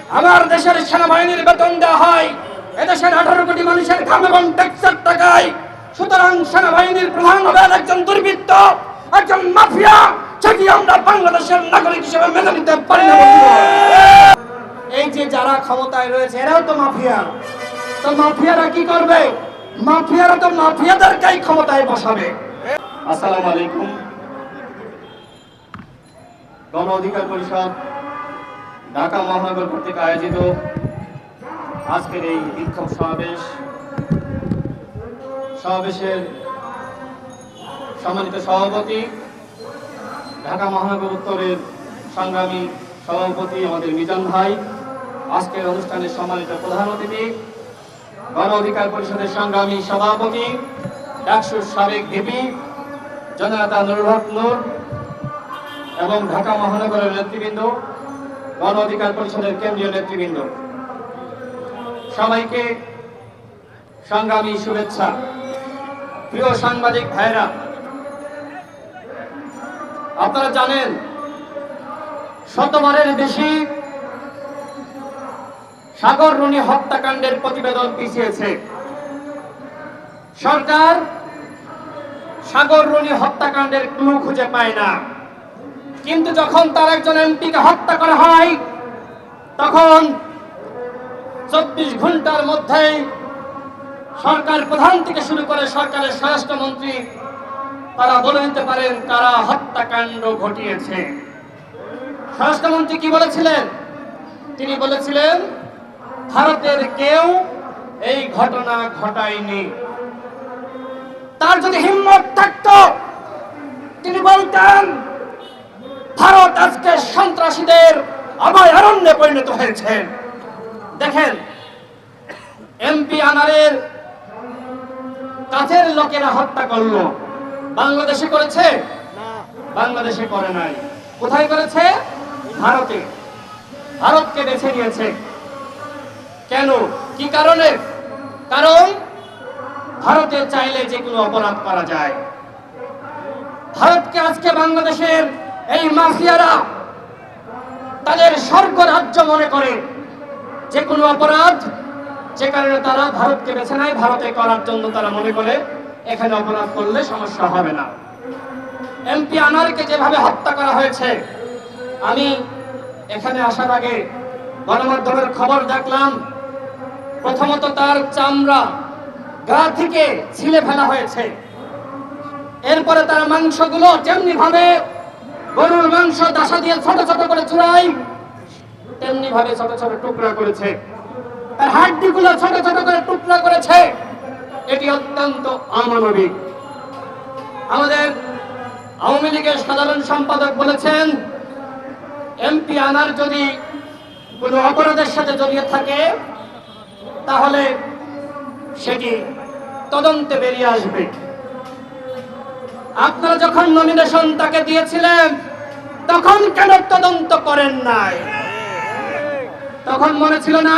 আমার দেশের সেনাবাহিনীর বেতন দেওয়া হয় এদেশের 18 কোটি মানুষের ঘাম এবং ট্যাক্সের টাকায়। সুতরাং সেনাবাহিনীর প্রধান হবেন একজন দুর্বৃত্ত, একজন মাফিয়া, সেটি আমরা বাংলাদেশের নাগরিক হিসেবে মেনে নিতে পারি না। এই যে যারা ক্ষমতায় রয়েছে এরাও তো মাফিয়া। তো মাফিয়ারা কি করবে? মাফিয়ারা তো মাফিয়াদেরকেই ক্ষমতায় বসাবে। আসসালামু আলাইকুম। গণ অধিকার পরিষদ ঢাকা মহানগর কর্তৃক আয়োজিত আজকের এই বিক্ষোভ সমাবেশের সম্মানিত সভাপতি, ঢাকা মহানগর উত্তরের সংগ্রামী সভাপতি আমাদের মিজান ভাই, আজকের অনুষ্ঠানের সম্মানিত প্রধান অতিথি, গণ অধিকার পরিষদের সংগ্রামী সভাপতি ডাকসুর সাবেক ভিপি জননেতা নুরুল হক নূর এবং ঢাকা মহানগরের নেতৃবৃন্দ, গণ অধিকার পরিষদের কেন্দ্রীয় নেতৃবৃন্দ, সবাইকে সংগ্রামী শুভেচ্ছা। প্রিয় সাংবাদিক ভাইরা, আপনারা জানেন শতবারের বেশি সাগর রুনি হত্যাকাণ্ডের প্রতিবেদন পিছিয়েছে। সরকার সাগর রুনি হত্যাকাণ্ডের ক্লু খুঁজে পায় না, কিন্তু যখন তার একজন এমপিকে হত্যা করা হয় তখন 24 ঘন্টার মধ্যেই সরকার প্রধান থেকে শুরু করে সরকারের স্বরাষ্ট্রমন্ত্রী তারা বলে দিতে পারেন কারা হত্যাকাণ্ড ঘটিয়েছে। স্বরাষ্ট্রমন্ত্রী কি বলেছিলেন? তিনি বলেছিলেন ভারতের কেউ এই ঘটনা ঘটায়নি। তার যদি হিম্মত থাকতো তিনি বলতেন ভারত আজকে সন্ত্রাসীদের অভয়ারণ্যে পরিণত হয়েছে। দেখেন, এমপি আনারের কাছের লোকেরা হত্যা করলো, বাংলাদেশে করেছে? বাংলাদেশে করে নাই। কোথায় করেছে? ভারতে। ভারতকে বেছে নিয়েছে। কেন? কি কারণে? কারণ ভারতে চাইলে যে কোনো অপরাধ করা যায়। ভারতকে আজকে বাংলাদেশের এই মাফিয়ারা তাদের স্বর্গ রাজ্য মনে করে। যে কোনো অপরাধ যে কারণে তারা ভারতকে বেছে নেয়, ভারতে করার জন্য তারা মনে করে এখানে অপরাধ করলে সমস্যা হবে না। এমপি আনারকে যেভাবে হত্যা করা হয়েছে, আমি এখানে আসার আগে গণমাধ্যমের খবর দেখলাম। প্রথমত তার চামড়া গা থেকে ছিলে ফেলা হয়েছে, এরপরে তার মাংসগুলো যেমনি ভাবে গরুর মাংস দাসা দিয়ে ছোট ছোট করে চুরাই তেমনি ভাবে ছোট ছোট টুকরা করেছে। তার হাড্ডিগুলো ছোট ছোট করে টুকরা করেছে। এটি অত্যন্ত অমানবিক। আমাদের আওয়ামী লীগের সাধারণ সম্পাদক বলেছেন এমপি আনার যদি কোনো অপরাধের সাথে জড়িয়ে থাকে তাহলে সেটি তদন্তে বেরিয়ে আসবে। আপনারা যখন নমিনেশন তাকে দিয়েছিলেন তখন কেন তদন্ত করেন নাই? তখন মনে ছিল না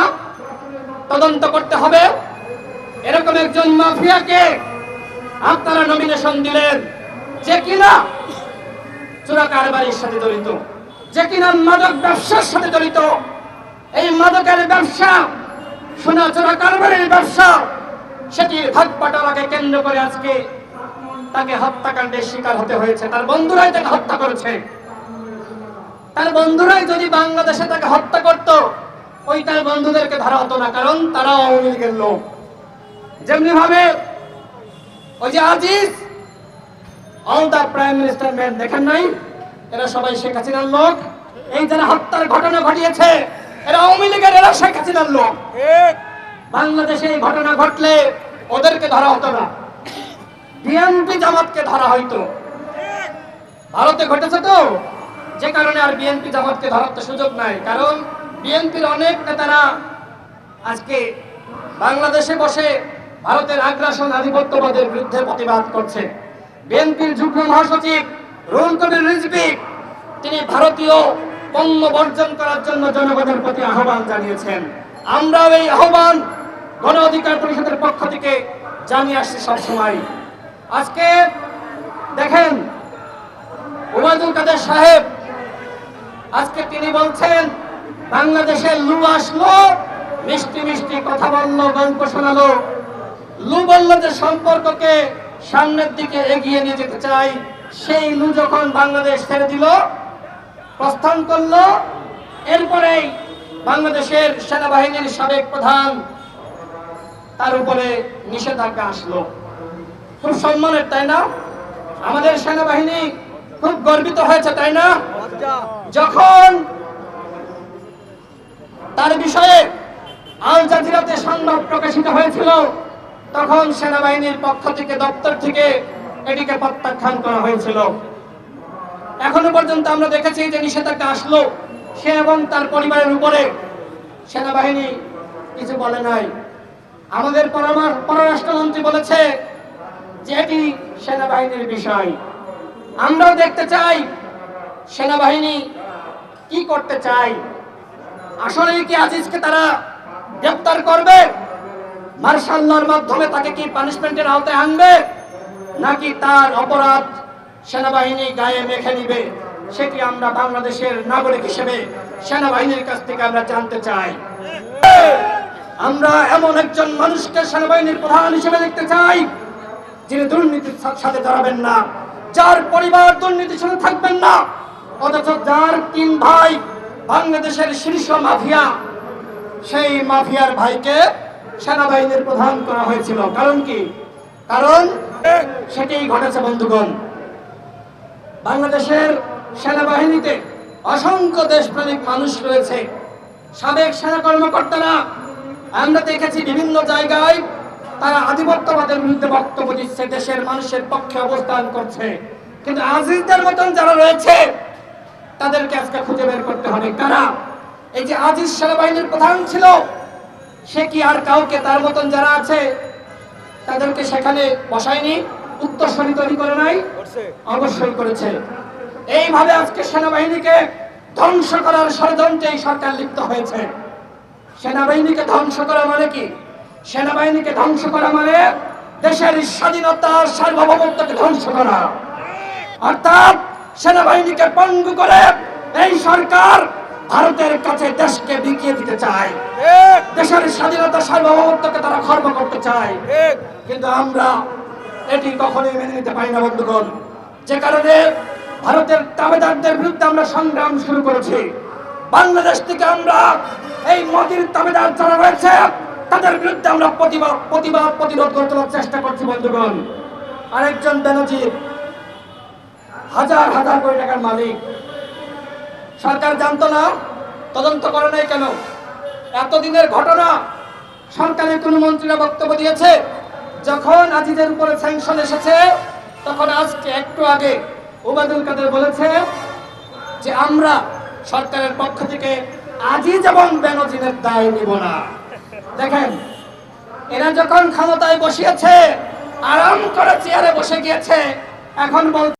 তদন্ত করতে হবে? এরকম একজন মাফিয়াকে আপনারা নমিনেশন দিলেন, যে কিনা চোরা কারবারির সাথে জড়িত, যে কিনা মাদক ব্যবসার সাথে জড়িত। এই মাদকের ব্যবসা, সোনা চোরা কারবারির ব্যবসা, সেটি ভাগ বাটোয়ারাকে কেন্দ্র করে আজকে তাকে হত্যাকাণ্ডের শিকার হতে হয়েছে। তার বন্ধুরাই তাকে হত্যা করেছে। তার বন্ধুরাই যদি বাংলাদেশে তাকে হত্যা করত, ওই তার বন্ধুদেরকে ধরা হতো না, কারণ তারাও আওয়ামী লীগের লোক। যেমনি ভাবে ওই যে Aziz, all the prime minister man, দেখেন নাই? এরা সবাই শেখ হাসিনার লোক। এই যারা হত্যার ঘটনা ঘটিয়েছে এরা আওয়ামী লীগের, এরা শেখ হাসিনার লোক। বাংলাদেশে এই ঘটনা ঘটলে ওদেরকে ধরা হতো না, বিএনপি জামাতকে ধরা হইতো। ভারতে ঘটেছে তো, যে কারণে আর বিএনপি জামাতকে ধরার তো সুযোগ নাই। কারণ বিএনপির অনেক নেতারা আজকে বাংলাদেশে বসে ভারতের আগ্রাসন আধিপত্যবাদের বিরুদ্ধে প্রতিবাদ করছে। বিএনপির যুগ্ম মহাসচিব রুহুল কবির রিজভী তিনি ভারতীয় পণ্য বর্জন করার জন্য জনগণের প্রতি আহ্বান জানিয়েছেন। আমরাও এই আহ্বান গণ অধিকার পরিষদের পক্ষ থেকে জানিয়ে আসছি সবসময়। আজকে দেখেন ওবায়দুল কাদের সাহেব, আজকে তিনি বলছেন বাংলাদেশের লু আসলো, মিষ্টি মিষ্টি কথা বললো, গল্প শোনালো। লু বলল যে সম্পর্ককে সামনের দিকে এগিয়ে নিয়ে যেতে চাই। সেই লু যখন বাংলাদেশ ছেড়ে দিল, প্রস্থান করলো, এরপরেই বাংলাদেশের সেনাবাহিনীর সাবেক প্রধান, তার উপরে নিষেধাজ্ঞা আসলো। খুব সম্মানের, তাই না? আমাদের সেনাবাহিনী খুব গর্বিত হয়েছে, তাই না? যখন তার বিষয়ে আল জাজিরাতে সংবাদ প্রকাশিত হয়েছিল, তখন সেনাবাহিনীর পক্ষ থেকে, দপ্তর থেকে এটিকে প্রত্যাখ্যান করা হয়েছিল। এখনো পর্যন্ত আমরা দেখেছি যে নিষেধাজ্ঞা আসলো, সে এবং তার পরিবারের উপরে সেনাবাহিনী কিছু বলে নাই। আমাদের পররাষ্ট্রমন্ত্রী বলেছে যে এটি সেনাবাহিনীর বিষয়। আমরাও দেখতে চাই সেনাবাহিনী কি করতে চাই। আসলে কি আজিজকে তারা গ্রেফতার করবে, মার্শাল লর মাধ্যমে তাকে কি পানিশমেন্টের আওতায় আনবে, নাকি তার অপরাধ সেনাবাহিনী গায়ে মেখে নিবে, সেটি আমরা বাংলাদেশের নাগরিক হিসেবে সেনাবাহিনীর কাছ থেকে আমরা জানতে চাই। আমরা এমন একজন মানুষকে সেনাবাহিনীর প্রধান হিসেবে দেখতে চাই যিনি দুর্নীতির সাথে জড়াবেন না, যার পরিবার দুর্নীতির সাথে থাকবেন না, অথচ যার 3 ভাই বাংলাদেশের শীর্ষ মাফিয়া, সেই মাফিয়ার ভাইকে সেনাবাহিনীর প্রধান করা হয়েছিল। কারণ কি? কারণ সেটাই ঘটেছে বন্ধুগণ। বাংলাদেশের সেনাবাহিনীতে অসংখ্য দেশপ্রেমিক মানুষ রয়েছে, সাবেক সেনা কর্মকর্তারা। আমরা দেখেছি বিভিন্ন জায়গায় তারা আধিপত্যবাদের বিরুদ্ধে বক্তব্য দিচ্ছে, দেশের মানুষের পক্ষে অবস্থান করছে। কিন্তু আজিজদের মতন যারা রয়েছে তাদেরকে আজকে খুঁজে বের করতে হবে কারা। এই যে আজিজ সেনাবাহিনীর প্রধান ছিল, সে কি আর কাউকে তার মতন যারা আছে তাদেরকে সেখানে বসায়নি, উত্তরসূরি তৈরি করে নাই? অবশ্যই করেছে। এইভাবে আজকে সেনাবাহিনীকে ধ্বংস করার ষড়যন্ত্রে এই সরকার লিপ্ত হয়েছে। সেনাবাহিনীকে ধ্বংস করা মানে কি? সেনাবাহিনীকে ধ্বংস করা মানে দেশের স্বাধীনতা, সার্বভৌমত্বকে ধ্বংস করা। অর্থাৎ সেনাবাহিনীকে পঙ্গু করে এই সরকার ভারতের কাছে দেশকে বিকিয়ে দিতে চায়, দেশের স্বাধীনতা, সার্বভৌমত্বকে তারা খর্ব করতে চায়। কিন্তু আমরা এটি কখনোই মেনে নিতে পারি না বন্ধুগণ। যে কারণে ভারতের তাবেদারদের বিরুদ্ধে আমরা সংগ্রাম শুরু করেছি। বাংলাদেশ থেকে আমরা এই মোদির তাবেদার যারা রয়েছে তাদের বিরুদ্ধে আমরা প্রতিরোধ করতে চেষ্টা করছি বন্ধুগণ। আরেকজন বেনজির হাজার হাজার কোটি টাকার মালিক, সরকার জানতো না, তদন্ত করে নাই কেন? এতদিনের ঘটনা সরকারের কোন মন্ত্রীরা বক্তব্য দিয়েছে? যখন আজিজের উপরে স্যাংশন এসেছে, তখন আজকে একটু আগে ওবায়দুল কাদের বলেছে যে আমরা সরকারের পক্ষ থেকে আজিজ এবং বেনজিরের দায় নিব না। দেখেন, এরা যখন ক্ষমতায় বসিয়েছে, আরাম করে চেয়ারে বসে গিয়েছে, এখন বল